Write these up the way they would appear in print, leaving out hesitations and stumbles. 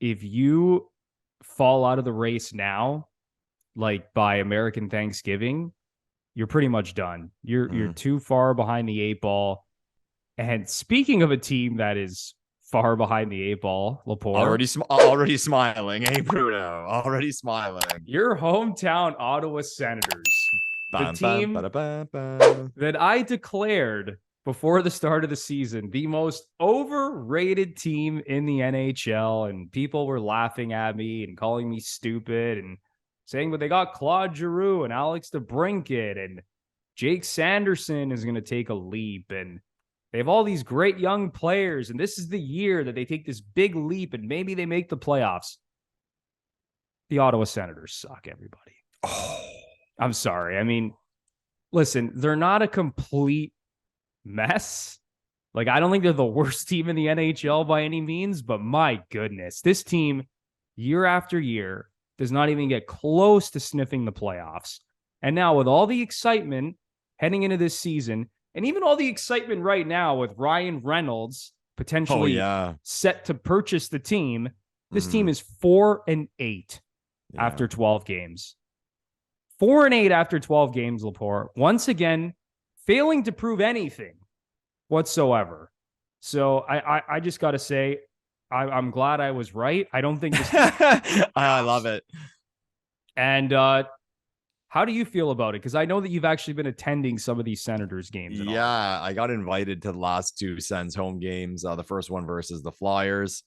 if you fall out of the race now, like by American Thanksgiving, you're pretty much done. You're too far behind the eight ball. And speaking of a team that is far behind the eight ball, Lepore. Already smiling. Hey, Bruno. Already smiling. Your hometown Ottawa Senators. The team that I declared before the start of the season, the most overrated team in the NHL. And people were laughing at me and calling me stupid and saying, but they got Claude Giroux and Alex DeBrincat and Jake Sanderson is going to take a leap. And they have all these great young players. And this is the year that they take this big leap and maybe they make the playoffs. The Ottawa Senators suck, everybody. Oh, I'm sorry. I mean, listen, they're not a complete mess. Like, I don't think they're the worst team in the NHL by any means, but my goodness, this team year after year does not even get close to sniffing the playoffs. And now with all the excitement heading into this season, and even all the excitement right now with Ryan Reynolds potentially set to purchase the team, this team is 4-8 after 12 games. 4-8 after 12 games, Lepore. Once again, failing to prove anything whatsoever. So I just got to say, I'm glad I was right. I don't think this. I love it. And how do you feel about it? Because I know that you've actually been attending some of these Senators games. Yeah, I got invited to the last two Sens home games. The first one versus the Flyers.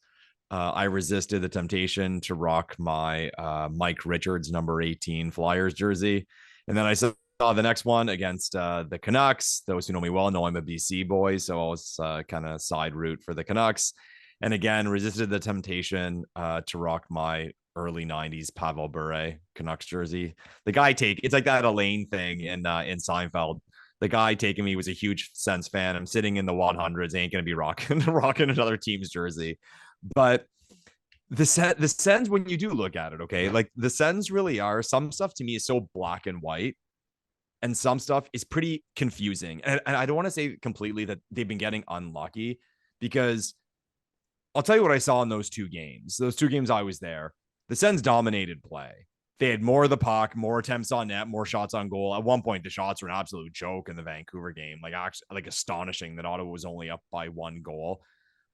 I resisted the temptation to rock my Mike Richards number 18 Flyers jersey. And then I saw the next one against the Canucks. Those who know me well know I'm a BC boy, so I was kind of side route for the Canucks. And again, resisted the temptation to rock my early 90s Pavel Bure Canucks jersey. The guy it's like that Elaine thing in Seinfeld. The guy taking me was a huge Sens fan. I'm sitting in the 100s, ain't gonna be rocking another team's jersey. But the Sens, when you do look at it, okay, like the Sens really are, some stuff to me is so black and white, and some stuff is pretty confusing. And I don't want to say completely that they've been getting unlucky, because I'll tell you what I saw in those two games. Those two games I was there, the Sens dominated play. They had more of the puck, more attempts on net, more shots on goal. At one point, the shots were an absolute joke in the Vancouver game. Like, actually, like astonishing that Ottawa was only up by one goal.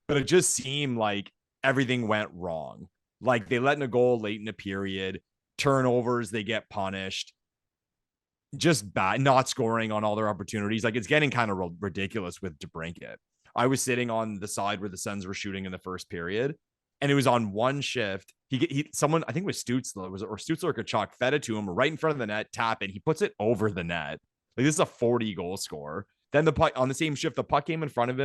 But it just seemed like everything went wrong. Like, they let in a goal late in the period, turnovers, they get punished. Just bad, not scoring on all their opportunities. Like, it's getting kind of ridiculous with DeBrincat. I was sitting on the side where the Sens were shooting in the first period, and it was on one shift. Someone, I think it was Stützle, or Stützle or Kachuk, fed it to him right in front of the net, tap it. He puts it over the net. Like, this is a 40 goal score. Then the puck on the same shift, the puck came to him in front of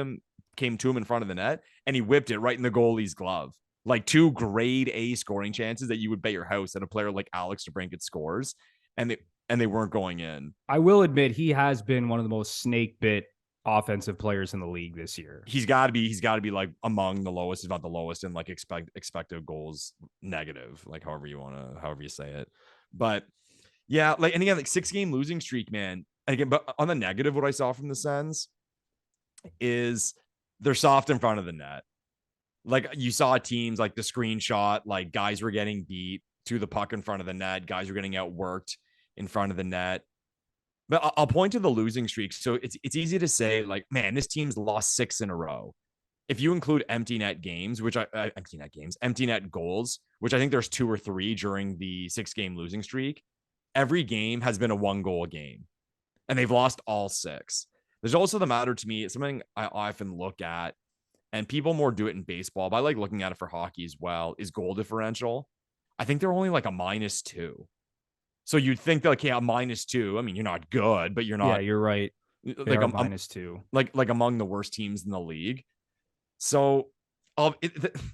the net, and he whipped it right in the goalie's glove. Like, two grade A scoring chances that you would bet your house that a player like Alex DeBrincat scores, and they weren't going in. I will admit he has been one of the most snake bit offensive players in the league this year. He's got to be like among the lowest, if not the lowest, in like expected goals negative, like however you say it. But yeah, like, and again, like 6-game losing streak, man. And again, but on the negative, what I saw from the Sens is they're soft in front of the net. Like, you saw teams like the screenshot, like guys were getting beat to the puck in front of the net. Guys were getting outworked in front of the net. But I'll point to the losing streak. So it's easy to say, like, man, this team's lost 6 in a row. If you include empty net goals, which I think there's 2 or 3 during the 6-game losing streak, every game has been a 1-goal game, and they've lost all 6. There's also the matter to me, it's something I often look at, and people more do it in baseball, but I like looking at it for hockey as well, is goal differential. I think they're only like a -2. So you'd think that, like, yeah, -2. I mean, you're not good, but you're not. Yeah, you're right. Like a -2, like among the worst teams in the league. So,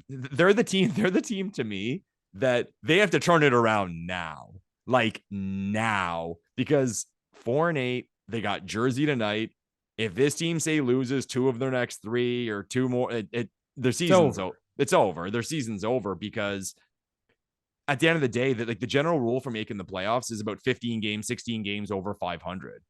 they're the team. They're the team to me that they have to turn it around now, like now, because 4-8. They got Jersey tonight. If this team loses 2 of their next 3 or 2 more, their season's over. It's over. Their season's over, because at the end of the day, that, like, the general rule for making the playoffs is about 15 games, 16 games over 500.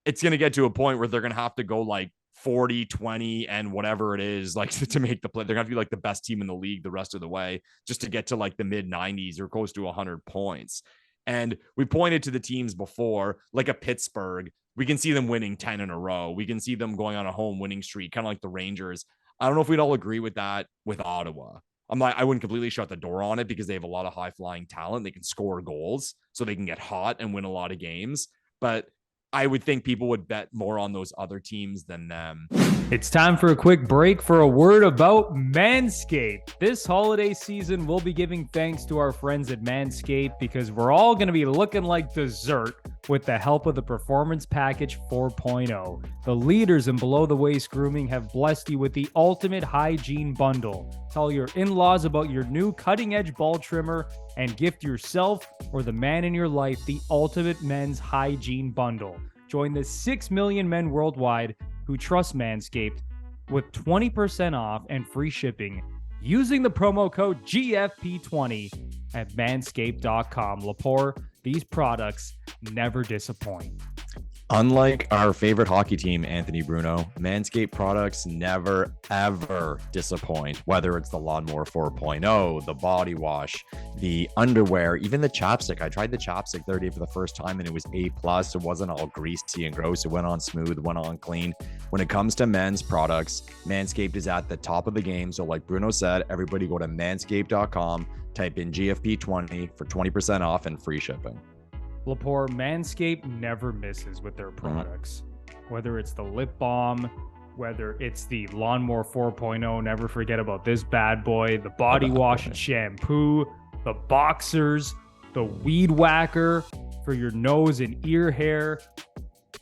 It's going to get to a point where they're going to have to go like 40, 20, and whatever it is, like to make the play. They're going to be like the best team in the league the rest of the way just to get to like the mid 90s or close to 100 points. And we pointed to the teams before, like a Pittsburgh. We can see them winning 10 in a row. We can see them going on a home winning streak, kind of like the Rangers. I don't know if we'd all agree with that with Ottawa. I wouldn't completely shut the door on it because they have a lot of high flying talent. They can score goals, so they can get hot and win a lot of games. But I would think people would bet more on those other teams than them. It's time for a quick break for a word about Manscaped. This holiday season, we'll be giving thanks to our friends at Manscaped because we're all going to be looking like dessert with the help of the Performance Package 4.0. The leaders in below-the-waist grooming have blessed you with the ultimate hygiene bundle. Tell your in-laws about your new cutting-edge ball trimmer and gift yourself or the man in your life the ultimate men's hygiene bundle. Join the 6 million men worldwide who trust Manscaped with 20% off and free shipping using the promo code GFP20 at manscaped.com. Lepore, these products never disappoint. Unlike our favorite hockey team, Anthony Bruno, Manscaped products never, ever disappoint. Whether it's the Lawnmower 4.0, the body wash, the underwear, even the chapstick. I tried the chapstick the other day for the first time and it was A+. It wasn't all greasy and gross. It went on smooth, went on clean. When it comes to men's products, Manscaped is at the top of the game. So like Bruno said, everybody go to manscaped.com, type in GFP20 for 20% off and free shipping. Lepore, Manscaped never misses with their products. Whether it's the lip balm, whether it's the Lawnmower 4.0, never forget about this bad boy, the body wash and shampoo, the boxers, the weed whacker for your nose and ear hair.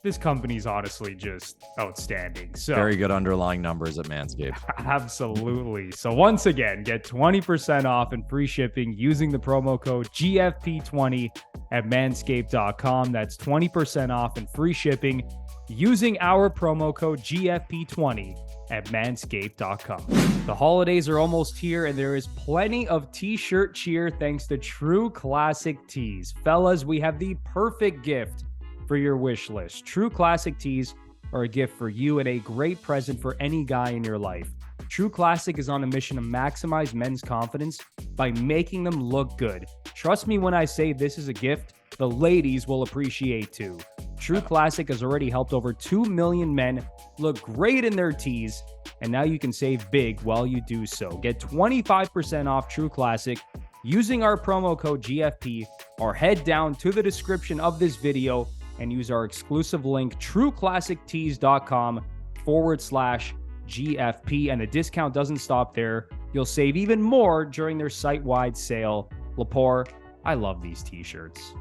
This company's honestly just outstanding. So very good underlying numbers at Manscaped. Absolutely. So once again, get 20% off and free shipping using the promo code GFP20 at manscaped.com. That's 20% off and free shipping using our promo code GFP20 at manscaped.com. The holidays are almost here and there is plenty of t-shirt cheer thanks to True Classic Tees. Fellas, we have the perfect gift for your wish list. True Classic Tees are a gift for you and a great present for any guy in your life. True Classic is on a mission to maximize men's confidence by making them look good. Trust me when I say this is a gift the ladies will appreciate too. True Classic has already helped over 2 million men look great in their tees, and now you can save big while you do so. Get 25% off True Classic using our promo code GFP, or head down to the description of this video and use our exclusive link, trueclassictees.com/GFP. And the discount doesn't stop there. You'll save even more during their site-wide sale. Lepore, I love these t-shirts.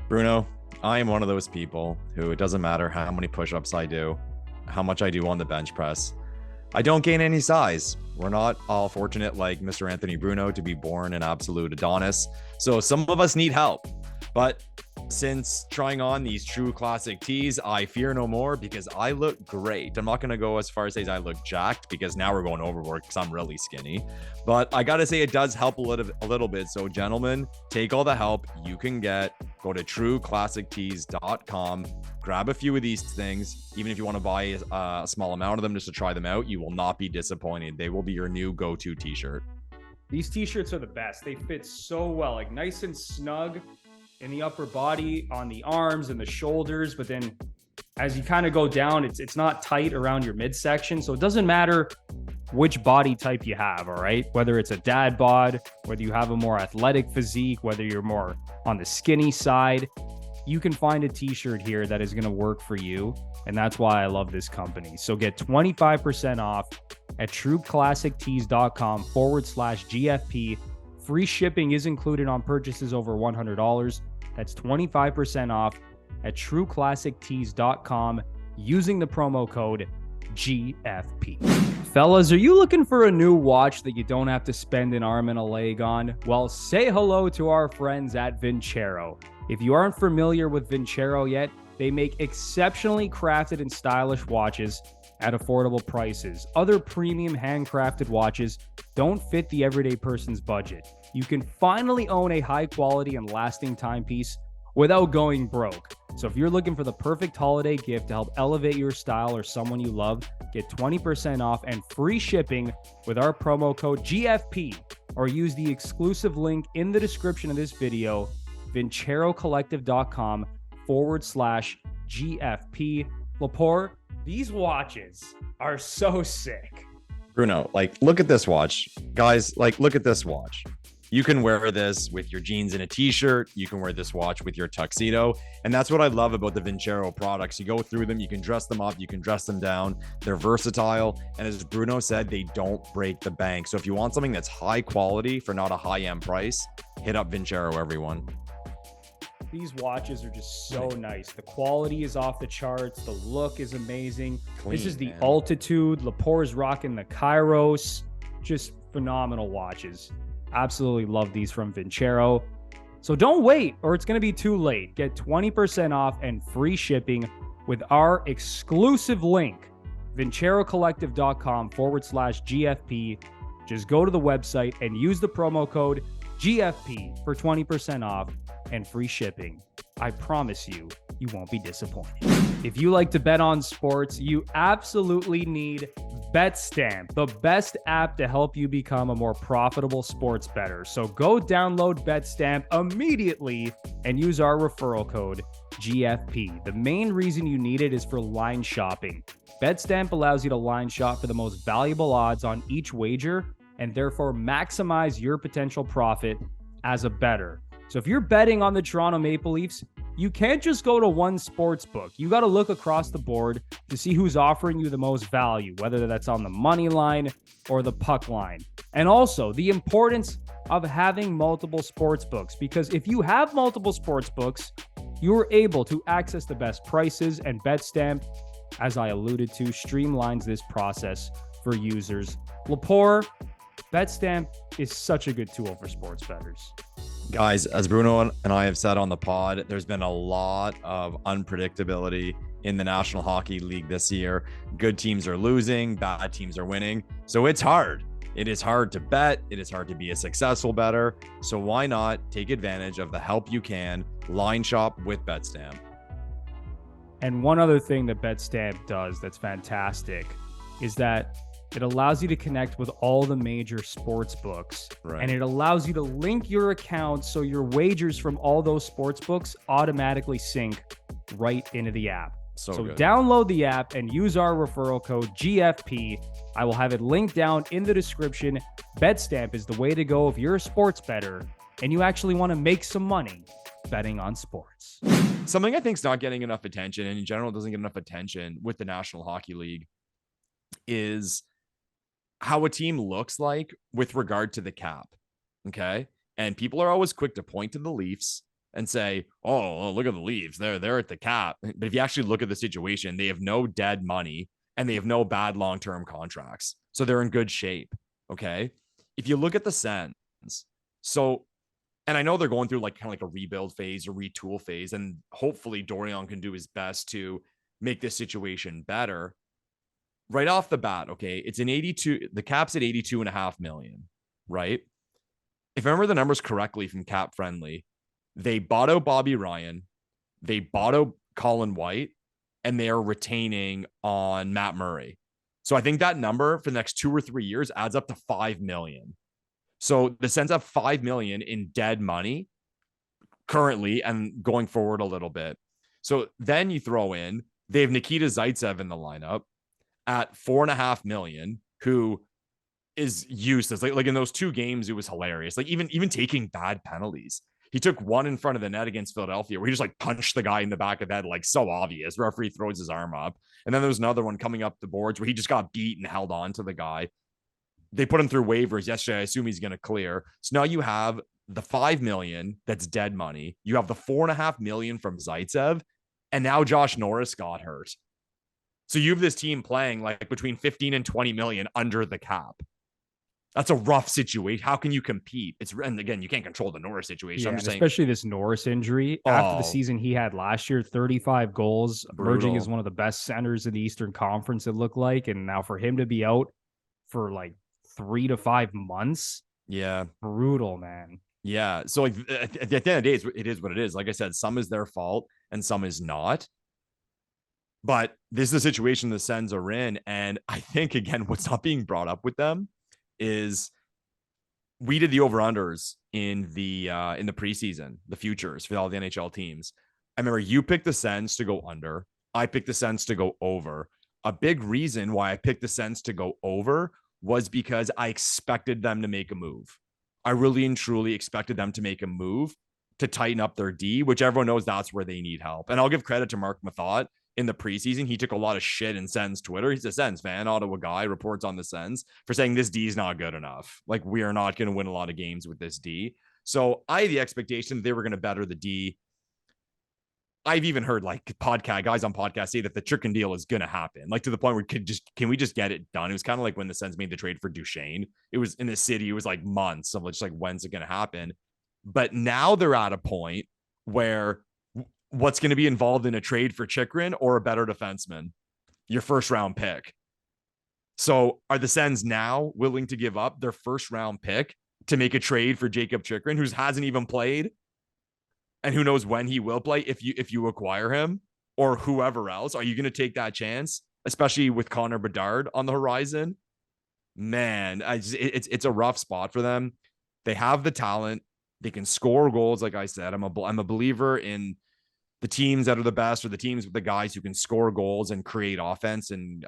Bruno, I am one of those people who it doesn't matter how many push-ups I do, how much I do on the bench press. I don't gain any size. We're not all fortunate like Mr. Anthony Bruno to be born an absolute Adonis. So some of us need help. But since trying on these True Classic Tees, I fear no more because I look great. I'm not going to go as far as say I look jacked because now we're going overboard because I'm really skinny. But I got to say it does help a little bit. So gentlemen, take all the help you can get. Go to trueclassictees.com. Grab a few of these things. Even if you want to buy a small amount of them just to try them out, you will not be disappointed. They will be your new go-to t-shirt. These t-shirts are the best. They fit so well, like nice and snug in the upper body, on the arms and the shoulders, but then as you kind of go down, it's not tight around your midsection. So it doesn't matter which body type you have, all right? Whether it's a dad bod, whether you have a more athletic physique, whether you're more on the skinny side, you can find a t-shirt here that is going to work for you. And that's why I love this company. So get 25% off at trueclassictees.com/GFP. Free shipping is included on purchases over $100. That's 25% off at trueclassictees.com using the promo code GFP. Fellas, are you looking for a new watch that you don't have to spend an arm and a leg on? Well, say hello to our friends at Vincero. If you aren't familiar with Vincero yet, they make exceptionally crafted and stylish watches at affordable prices. Other premium handcrafted watches don't fit the everyday person's budget. You can finally own a high quality and lasting timepiece without going broke. So if you're looking for the perfect holiday gift to help elevate your style or someone you love, get 20% off and free shipping with our promo code GFP, or use the exclusive link in the description of this video, vincerocollective.com/GFP. Lepore, these watches are so sick. Bruno, like, look at this watch. Guys, like, look at this watch. You can wear this with your jeans and a t-shirt. You can wear this watch with your tuxedo. And that's what I love about the Vincero products. You go through them, you can dress them up, you can dress them down. They're versatile. And as Bruno said, they don't break the bank. So if you want something that's high quality for not a high-end price, hit up Vincero, everyone. These watches are just so nice. The quality is off the charts. The look is amazing. This is the Altitude. Lepore is rocking the Kairos. Just phenomenal watches. Absolutely love these from Vincero. So don't wait, or it's going to be too late. Get 20% off and free shipping with our exclusive link, vincerocollective.com/GFP. Just go to the website and use the promo code GFP for 20% off and free shipping. I promise you, you won't be disappointed. If you like to bet on sports, you absolutely need BetStamp, the best app to help you become a more profitable sports bettor. So go download BetStamp immediately and use our referral code GFP. The main reason you need it is for line shopping. BetStamp allows you to line shop for the most valuable odds on each wager and therefore maximize your potential profit as a bettor. So if you're betting on the Toronto Maple Leafs, you can't just go to one sports book. You got to look across the board to see who's offering you the most value, whether that's on the money line or the puck line. And also the importance of having multiple sports books, because if you have multiple sports books, you're able to access the best prices, and BetStamp, as I alluded to, streamlines this process for users. Lepore, BetStamp is such a good tool for sports bettors. Guys, as Bruno and I have said on the pod, there's been a lot of unpredictability in the National Hockey League this year. Good teams are losing, bad teams are winning. So it's hard. It is hard to bet. It is hard to be a successful bettor. So why not take advantage of the help you can, line shop with BetStamp. And one other thing that BetStamp does that's fantastic is that it allows you to connect with all the major sports books, right? And it allows you to link your account so your wagers from all those sports books automatically sync right into the app. So download the app and use our referral code GFP. I will have it linked down in the description. BetStamp is the way to go if you're a sports bettor and you actually want to make some money betting on sports. Something I think is not getting enough attention, and in general doesn't get enough attention with the National Hockey League, is how a team looks like with regard to the cap. Okay. And people are always quick to point to the Leafs and say, oh, look at the Leafs. They're at the cap. But if you actually look at the situation, they have no dead money and they have no bad long-term contracts. So they're in good shape. Okay. If you look at the Sens, so, and I know they're going through like kind of like a rebuild phase, a retool phase, and hopefully Dorion can do his best to make this situation better. Right off the bat, okay, it's an 82, the cap's at 82.5 million, right? If I remember the numbers correctly from Cap Friendly, they bought out Bobby Ryan, they bought out Colin White, and they are retaining on Matt Murray. So I think that number for the next 2 or 3 years adds up to 5 million. So the Sens have 5 million in dead money currently and going forward a little bit. So then you throw in, they have Nikita Zaitsev in the lineup at 4.5 million, who is useless. Like in those 2 games, it was hilarious. Like even taking bad penalties. He took one in front of the net against Philadelphia where he just like punched the guy in the back of the head, like so obvious. Referee throws his arm up. And then there was another one coming up the boards where he just got beat and held on to the guy. They put him through waivers yesterday. I assume he's going to clear. So now you have the 5 million that's dead money. You have the 4.5 million from Zaitsev. And now Josh Norris got hurt. So you have this team playing like between 15 and 20 million under the cap. That's a rough situation. How can you compete? And again, you can't control the Norris situation. Yeah, I'm just saying, especially this Norris injury. After the season he had last year, 35 goals, emerging as one of the best centers in the Eastern Conference, it looked like. And now for him to be out for like 3 to 5 months. Yeah. Brutal, man. Yeah. So like at the end of the day, it is what it is. Like I said, some is their fault and some is not. But this is the situation the Sens are in. And I think, again, what's not being brought up with them is we did the over-unders in the preseason, the futures for all the NHL teams. I remember you picked the Sens to go under. I picked the Sens to go over. A big reason why I picked the Sens to go over was because I expected them to make a move. I really and truly expected them to make a move to tighten up their D, which everyone knows that's where they need help. And I'll give credit to Mark Mathot in the preseason. He took a lot of shit in Sens Twitter. He's a Sens fan, Ottawa guy, reports on the Sens for saying this D is not good enough. Like, we are not going to win a lot of games with this D. So I had the expectation that they were going to better the D. I've even heard like guys on podcasts say that the Chicken deal is going to happen, like to the point where can we just get it done? It was kind of like when the Sens made the trade for Duchesne. It was in the city. It was like months of just like, when's it going to happen? But now they're at a point where what's going to be involved in a trade for Chychrun or a better defenseman? Your first round pick. So are the Sens now willing to give up their first round pick to make a trade for Jacob Chychrun, who hasn't even played? And who knows when he will play if you acquire him or whoever else? Are you going to take that chance, especially with Connor Bedard on the horizon? Man, it's a rough spot for them. They have the talent. They can score goals. Like I said, I'm a believer in the teams that are the best, or the teams with the guys who can score goals and create offense and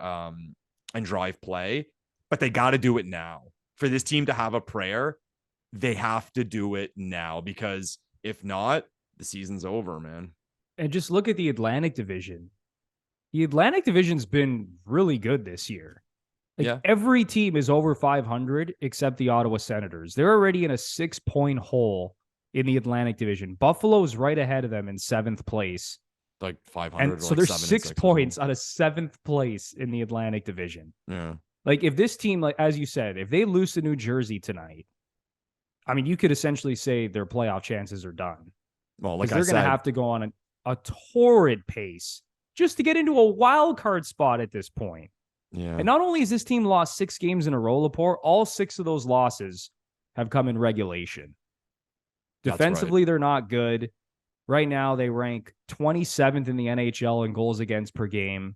drive play. But they got to do it now. For this team to have a prayer, they have to do it now, because if not, the season's over, man. And just look at the Atlantic Division. The Atlantic Division's been really good this year. Like, every team is over 500 except the Ottawa Senators. They're already in a 6-point hole in the Atlantic Division. Buffalo's right ahead of them in 7th place. Like 500. And so they're 6 points out of 7th place in the Atlantic Division. Yeah. Like, if this team, like as you said, if they lose to New Jersey tonight, I mean, you could essentially say their playoff chances are done. Well, like they're going to have to go on a torrid pace just to get into a wild card spot at this point. Yeah. And not only has this team lost 6 games in a row, Lepore, all 6 of those losses have come in regulation. Defensively, They're not good. Right now, they rank 27th in the NHL in goals against per game.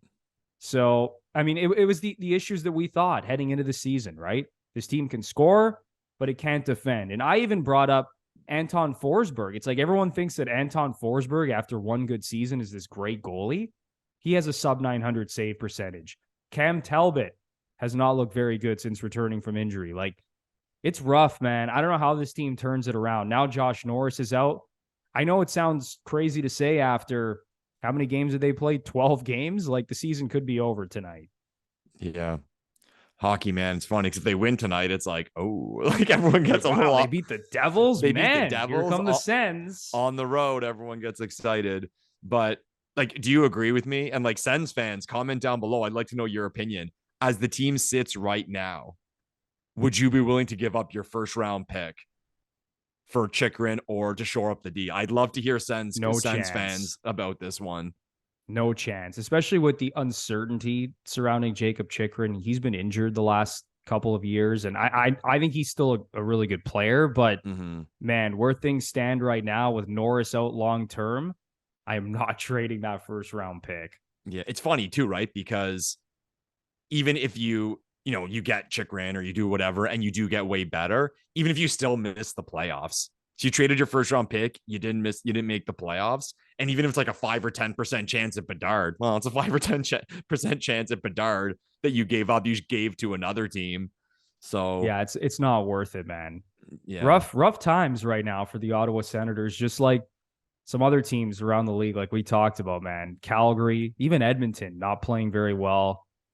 So, I mean, it was the issues that we thought heading into the season, right? This team can score, but it can't defend. And I even brought up Anton Forsberg. It's like everyone thinks that Anton Forsberg, after one good season, is this great goalie. He has a sub-900 save percentage. Cam Talbot has not looked very good since returning from injury. Like, it's rough, man. I don't know how this team turns it around. Now Josh Norris is out. I know it sounds crazy to say after how many games did they play? 12 games? Like, the season could be over tonight. Yeah. Hockey, man, it's funny because if they win tonight, it's like, oh, like everyone gets a little. They beat the Devils. They man, beat the Devils. Here come the Sens on the road. Everyone gets excited. But like, do you agree with me? And like, Sens fans, comment down below. I'd like to know your opinion. As the team sits right now, would you be willing to give up your first round pick for Chychrun or to shore up the D? I'd love to hear Sens fans about this one. No chance, especially with the uncertainty surrounding Jacob Chychrun. He's been injured the last couple of years, and I think he's still a really good player. But man, where things stand right now with Norris out long term, I am not trading that first round pick. Yeah, it's funny too, right? Because even if you get Chychrun or you do whatever and you do get way better, even if you still miss the playoffs. So you traded your first round pick, you didn't make the playoffs. And even if it's like a 5 or 10% chance at Bedard, well, it's a 5 or 10% chance at Bedard that you gave up, you gave to another team. So yeah, it's not worth it, man. Yeah. Rough times right now for the Ottawa Senators, just like some other teams around the league, like we talked about, man. Calgary, even Edmonton, not playing very well.